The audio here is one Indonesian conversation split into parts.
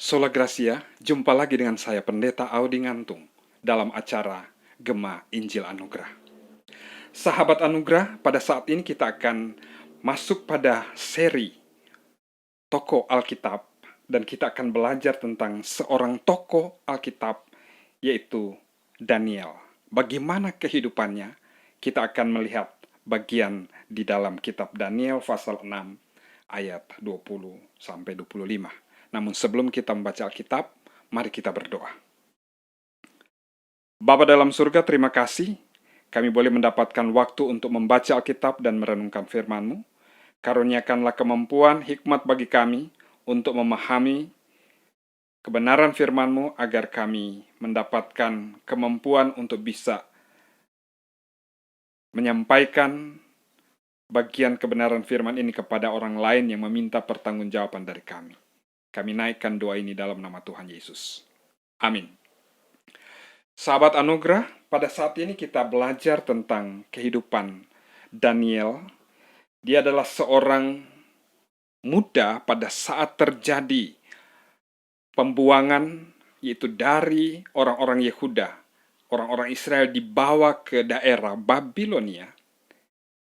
Sola Gracia, jumpa lagi dengan saya Pendeta Audi Ngantung dalam acara Gema Injil Anugerah. Sahabat Anugerah, pada saat ini kita akan masuk pada seri tokoh Alkitab dan kita akan belajar tentang seorang tokoh Alkitab yaitu Daniel. Bagaimana kehidupannya? Kita akan melihat bagian di dalam kitab Daniel pasal 6 ayat 20 sampai 25. Namun sebelum kita membaca Alkitab, mari kita berdoa. Bapa dalam surga, terima kasih kami boleh mendapatkan waktu untuk membaca Alkitab dan merenungkan firman-Mu. Karuniakanlah kemampuan hikmat bagi kami untuk memahami kebenaran firman-Mu agar kami mendapatkan kemampuan untuk bisa menyampaikan bagian kebenaran firman ini kepada orang lain yang meminta pertanggungjawaban dari kami. Kami naikkan doa ini dalam nama Tuhan Yesus. Amin. Sahabat Anugerah, pada saat ini kita belajar tentang kehidupan Daniel. Dia adalah seorang muda pada saat terjadi pembuangan, yaitu dari orang-orang Yehuda, orang-orang Israel dibawa ke daerah Babilonia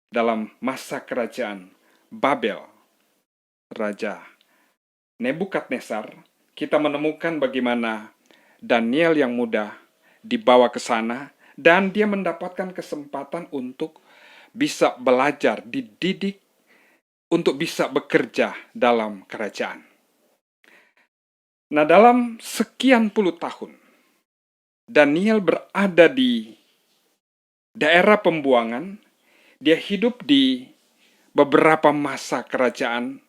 dalam masa kerajaan Babel, Raja Nebukadnezar. Kita menemukan bagaimana Daniel yang muda dibawa ke sana dan dia mendapatkan kesempatan untuk bisa belajar, dididik untuk bisa bekerja dalam kerajaan. Nah, dalam sekian puluh tahun Daniel berada di daerah pembuangan. Dia hidup di beberapa masa kerajaan,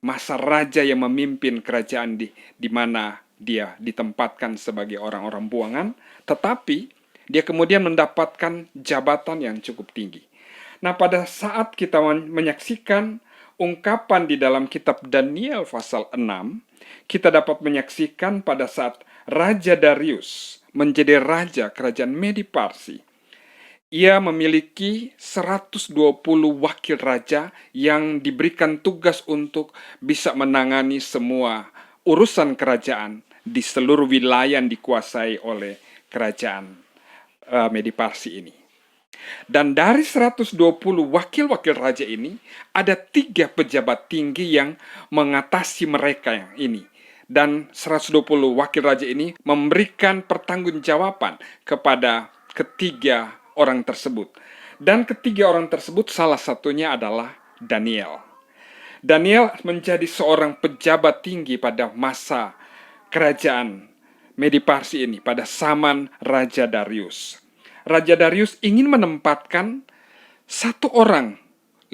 masa raja yang memimpin kerajaan di mana dia ditempatkan sebagai orang-orang buangan, tetapi dia kemudian mendapatkan jabatan yang cukup tinggi. Nah, pada saat kita menyaksikan ungkapan di dalam kitab Daniel pasal 6, kita dapat menyaksikan pada saat Raja Darius menjadi raja kerajaan Medi Parsi. Ia memiliki 120 wakil raja yang diberikan tugas untuk bisa menangani semua urusan kerajaan di seluruh wilayah yang dikuasai oleh kerajaan Medi Parsi ini. Dan dari 120 wakil-wakil raja ini, ada 3 pejabat tinggi yang mengatasi mereka yang ini. Dan 120 wakil raja ini memberikan pertanggungjawaban kepada ketiga orang tersebut. Dan ketiga orang tersebut salah satunya adalah Daniel. Daniel menjadi seorang pejabat tinggi pada masa kerajaan Medi Parsi ini, pada zaman Raja Darius. Raja Darius ingin menempatkan satu orang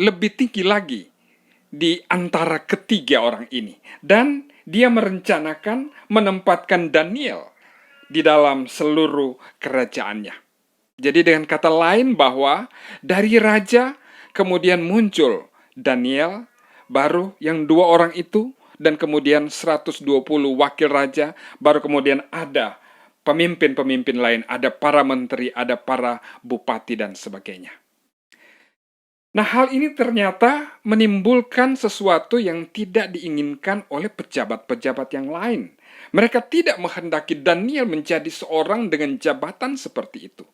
lebih tinggi lagi di antara ketiga orang ini. Dan dia merencanakan menempatkan Daniel di dalam seluruh kerajaannya. Jadi dengan kata lain bahwa dari raja kemudian muncul Daniel, baru yang 2 orang itu, dan kemudian 120 wakil raja, baru kemudian ada pemimpin-pemimpin lain, ada para menteri, ada para bupati dan sebagainya. Nah, hal ini ternyata menimbulkan sesuatu yang tidak diinginkan oleh pejabat-pejabat yang lain. Mereka tidak menghendaki Daniel menjadi seorang dengan jabatan seperti itu.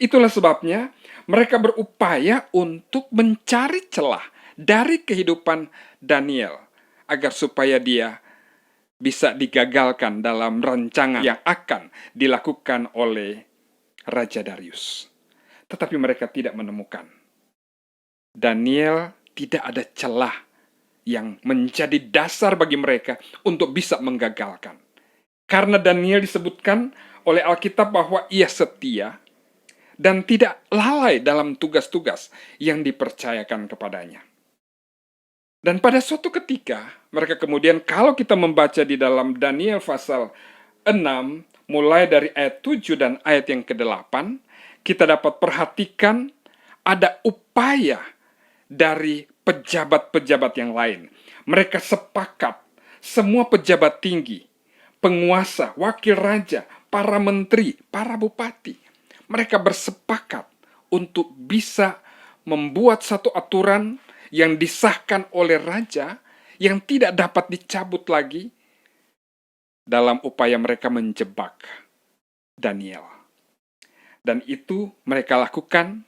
Itulah sebabnya mereka berupaya untuk mencari celah dari kehidupan Daniel agar supaya dia bisa digagalkan dalam rancangan yang akan dilakukan oleh Raja Darius. Tetapi mereka tidak menemukan. Daniel tidak ada celah yang menjadi dasar bagi mereka untuk bisa menggagalkan. Karena Daniel disebutkan oleh Alkitab bahwa ia setia dan tidak lalai dalam tugas-tugas yang dipercayakan kepadanya. Dan pada suatu ketika, mereka kemudian, kalau kita membaca di dalam Daniel pasal 6, mulai dari ayat 7 dan ayat yang ke-8, kita dapat perhatikan ada upaya dari pejabat-pejabat yang lain. Mereka sepakat, semua pejabat tinggi, penguasa, wakil raja, para menteri, para bupati, mereka bersepakat untuk bisa membuat satu aturan yang disahkan oleh raja yang tidak dapat dicabut lagi dalam upaya mereka menjebak Daniel. Dan itu mereka lakukan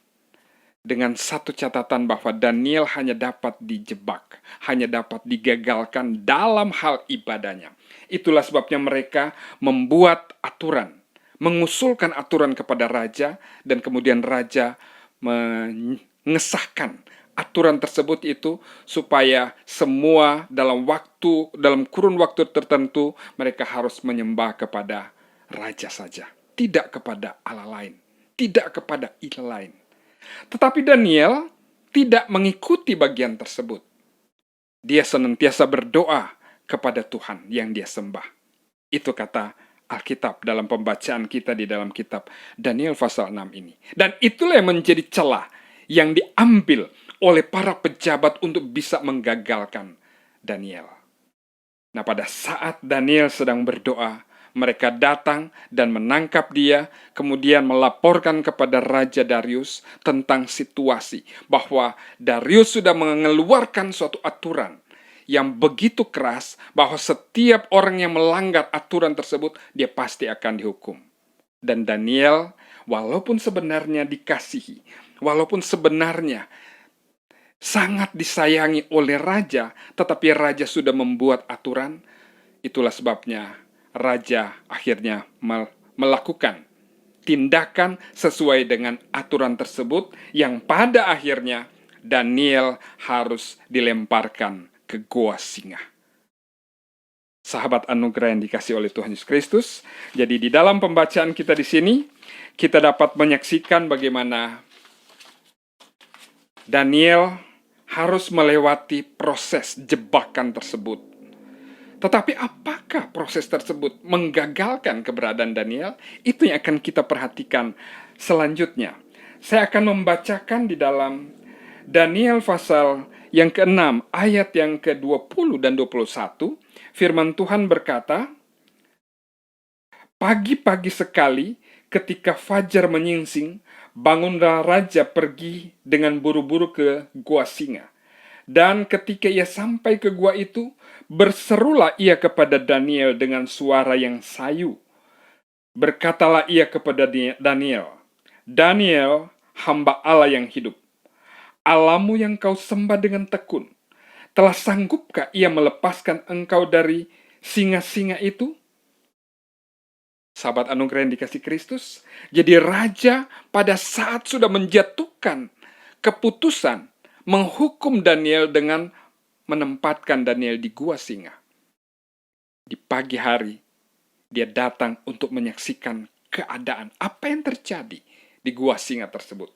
dengan satu catatan bahwa Daniel hanya dapat dijebak, hanya dapat digagalkan dalam hal ibadahnya. Itulah sebabnya mereka membuat aturan, mengusulkan aturan kepada raja, dan kemudian raja mengesahkan aturan tersebut itu supaya semua dalam kurun waktu tertentu mereka harus menyembah kepada raja saja, tidak kepada Allah lain, tidak kepada ilah lain. Tetapi Daniel tidak mengikuti bagian tersebut. Dia senantiasa berdoa kepada Tuhan yang dia sembah. Itu kata Alkitab dalam pembacaan kita di dalam kitab Daniel pasal 6 ini. Dan itulah yang menjadi celah yang diambil oleh para pejabat untuk bisa menggagalkan Daniel. Nah, pada saat Daniel sedang berdoa, mereka datang dan menangkap dia, kemudian melaporkan kepada Raja Darius tentang situasi bahwa Darius sudah mengeluarkan suatu aturan yang begitu keras bahwa setiap orang yang melanggar aturan tersebut, dia pasti akan dihukum. Dan Daniel, walaupun sebenarnya dikasihi, walaupun sebenarnya sangat disayangi oleh raja, tetapi raja sudah membuat aturan. Itulah sebabnya raja akhirnya melakukan tindakan sesuai dengan aturan tersebut, yang pada akhirnya Daniel harus dilemparkan ke gua singa. Sahabat anugerah yang dikasih oleh Tuhan Yesus Kristus, jadi di dalam pembacaan kita di sini, kita dapat menyaksikan bagaimana Daniel harus melewati proses jebakan tersebut. Tetapi apakah proses tersebut menggagalkan keberadaan Daniel? Itu yang akan kita perhatikan selanjutnya. Saya akan membacakan di dalam Daniel pasal yang ke-6 ayat yang ke-20 dan 21. Firman Tuhan berkata, "Pagi-pagi sekali ketika fajar menyingsing, bangunlah raja pergi dengan buru-buru ke gua singa. Dan ketika ia sampai ke gua itu, berserulah ia kepada Daniel dengan suara yang sayu. Berkatalah ia kepada Daniel, 'Daniel, hamba Allah yang hidup, Allahmu yang kau sembah dengan tekun, telah sanggupkah ia melepaskan engkau dari singa-singa itu?' Sahabat anugerah yang dikasih Kristus, jadi raja pada saat sudah menjatuhkan keputusan menghukum Daniel dengan menempatkan Daniel di gua singa. Di pagi hari, dia datang untuk menyaksikan keadaan apa yang terjadi di gua singa tersebut.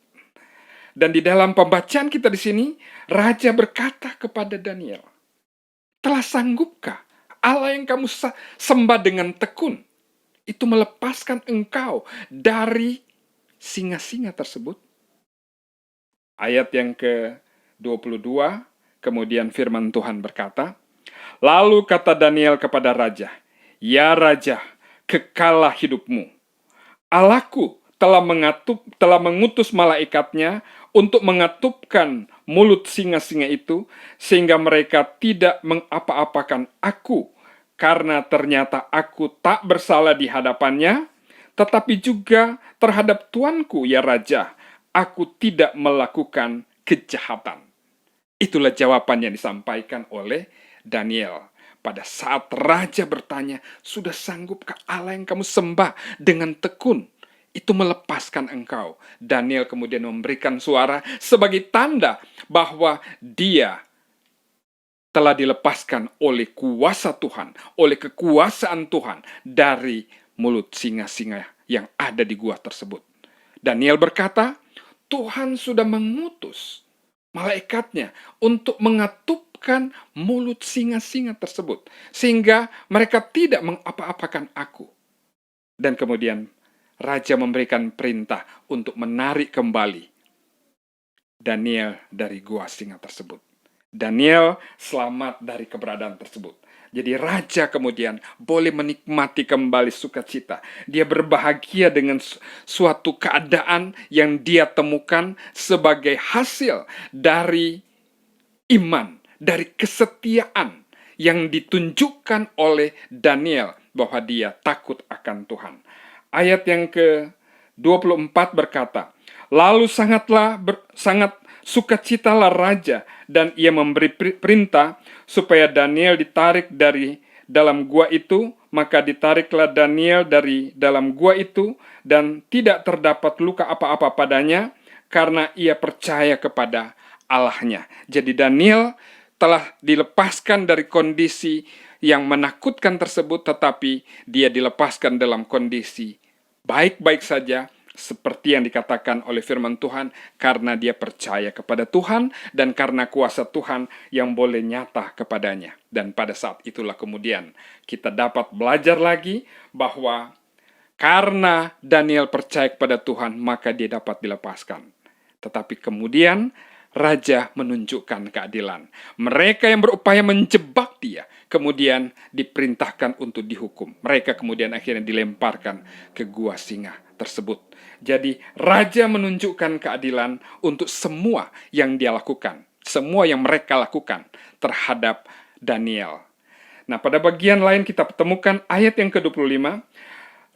Dan di dalam pembacaan kita di sini, raja berkata kepada Daniel, 'Telah sanggupkah Allah yang kamu sembah dengan tekun itu melepaskan engkau dari singa-singa tersebut?' Ayat yang ke-22, kemudian firman Tuhan berkata, "Lalu kata Daniel kepada raja, 'Ya raja, kekalah hidupmu. Allahku telah mengutus malaikatnya untuk mengatupkan mulut singa-singa itu, sehingga mereka tidak mengapa-apakan aku, karena ternyata aku tak bersalah di hadapannya, tetapi juga terhadap tuanku, ya raja, aku tidak melakukan kejahatan.'" Itulah jawaban yang disampaikan oleh Daniel. Pada saat raja bertanya, "Sudah sanggupkah Allah yang kamu sembah dengan tekun itu melepaskan engkau?" Daniel kemudian memberikan suara sebagai tanda bahwa dia telah dilepaskan oleh kuasa Tuhan, oleh kekuasaan Tuhan dari mulut singa-singa yang ada di gua tersebut. Daniel berkata, Tuhan sudah mengutus malaikatnya untuk mengatupkan mulut singa-singa tersebut, sehingga mereka tidak mengapa-apakan aku. Dan kemudian raja memberikan perintah untuk menarik kembali Daniel dari gua singa tersebut. Daniel selamat dari keberadaan tersebut. Jadi raja kemudian boleh menikmati kembali sukacita. Dia berbahagia dengan suatu keadaan yang dia temukan sebagai hasil dari iman, dari kesetiaan yang ditunjukkan oleh Daniel bahwa dia takut akan Tuhan. Ayat yang ke-24 berkata, lalu sangat sukacitalah raja, dan ia memberi perintah supaya Daniel ditarik dari dalam gua itu. Maka ditariklah Daniel dari dalam gua itu, dan tidak terdapat luka apa-apa padanya, karena ia percaya kepada Allahnya. Jadi Daniel telah dilepaskan dari kondisi yang menakutkan tersebut, tetapi dia dilepaskan dalam kondisi baik-baik saja, seperti yang dikatakan oleh firman Tuhan, karena dia percaya kepada Tuhan dan karena kuasa Tuhan yang boleh nyata kepadanya. Dan pada saat itulah kemudian kita dapat belajar lagi bahwa karena Daniel percaya kepada Tuhan, maka dia dapat dilepaskan. Tetapi kemudian raja menunjukkan keadilan. Mereka yang berupaya menjebak dia kemudian diperintahkan untuk dihukum. Mereka kemudian akhirnya dilemparkan ke gua singa tersebut. Jadi raja menunjukkan keadilan untuk semua yang dia lakukan, semua yang mereka lakukan terhadap Daniel. Nah, pada bagian lain kita temukan ayat yang ke-25.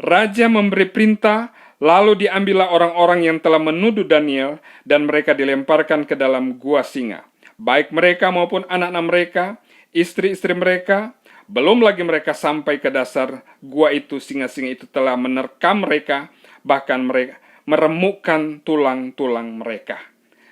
Raja memberi perintah, lalu diambillah orang-orang yang telah menuduh Daniel, dan mereka dilemparkan ke dalam gua singa. Baik mereka maupun anak-anak mereka, istri-istri mereka. Belum lagi mereka sampai ke dasar gua itu, singa-singa itu telah menerkam mereka, bahkan mereka meremukkan tulang-tulang mereka.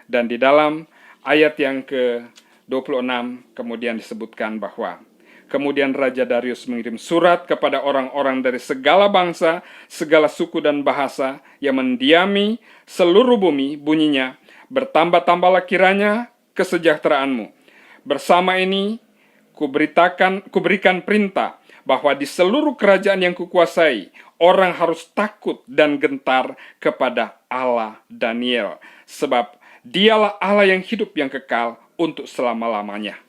Dan di dalam ayat yang ke-26 kemudian disebutkan bahwa kemudian Raja Darius mengirim surat kepada orang-orang dari segala bangsa, segala suku dan bahasa yang mendiami seluruh bumi. Bunyinya, bertambah-tambahlah kiranya kesejahteraanmu. Bersama ini kuberikan perintah bahwa di seluruh kerajaan yang kukuasai, orang harus takut dan gentar kepada Allah Daniel, sebab dialah Allah yang hidup yang kekal untuk selama-lamanya.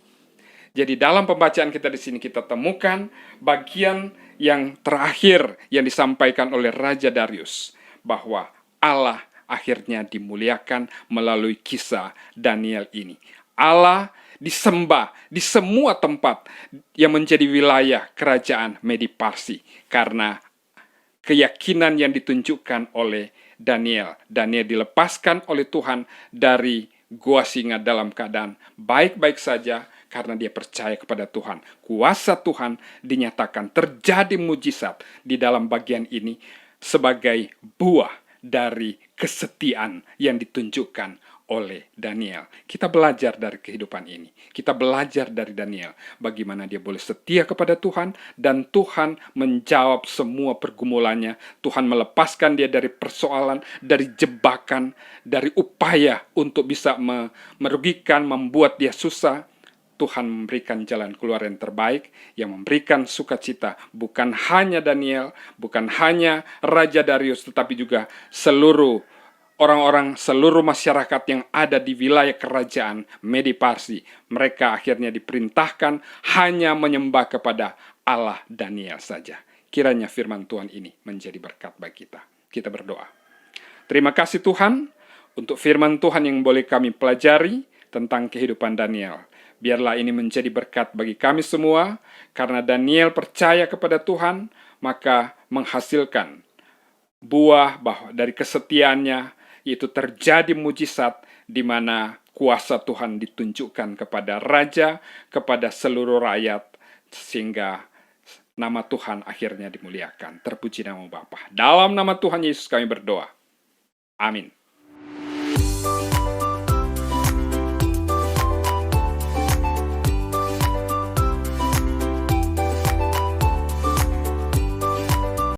Jadi dalam pembacaan kita di sini kita temukan bagian yang terakhir yang disampaikan oleh Raja Darius, bahwa Allah akhirnya dimuliakan melalui kisah Daniel ini. Allah disembah di semua tempat yang menjadi wilayah kerajaan Medi Parsi karena keyakinan yang ditunjukkan oleh Daniel. Daniel dilepaskan oleh Tuhan dari gua singa dalam keadaan baik-baik saja karena dia percaya kepada Tuhan. Kuasa Tuhan dinyatakan, terjadi mujizat di dalam bagian ini sebagai buah dari kesetiaan yang ditunjukkan oleh Daniel. Kita belajar dari kehidupan ini. Kita belajar dari Daniel bagaimana dia boleh setia kepada Tuhan, dan Tuhan menjawab semua pergumulannya. Tuhan melepaskan dia dari persoalan, dari jebakan, dari upaya untuk bisa merugikan, membuat dia susah. Tuhan memberikan jalan keluar yang terbaik, yang memberikan sukacita bukan hanya Daniel, bukan hanya Raja Darius, tetapi juga seluruh orang-orang, seluruh masyarakat yang ada di wilayah kerajaan Medi Parsi. Mereka akhirnya diperintahkan hanya menyembah kepada Allah Daniel saja. Kiranya firman Tuhan ini menjadi berkat bagi kita. Kita berdoa. Terima kasih Tuhan untuk firman Tuhan yang boleh kami pelajari tentang kehidupan Daniel. Biarlah ini menjadi berkat bagi kami semua, karena Daniel percaya kepada Tuhan, maka menghasilkan buah bahwa dari kesetiaannya, yaitu terjadi mujizat di mana kuasa Tuhan ditunjukkan kepada raja, kepada seluruh rakyat, sehingga nama Tuhan akhirnya dimuliakan. Terpuji nama Bapa. Dalam nama Tuhan Yesus kami berdoa. Amin.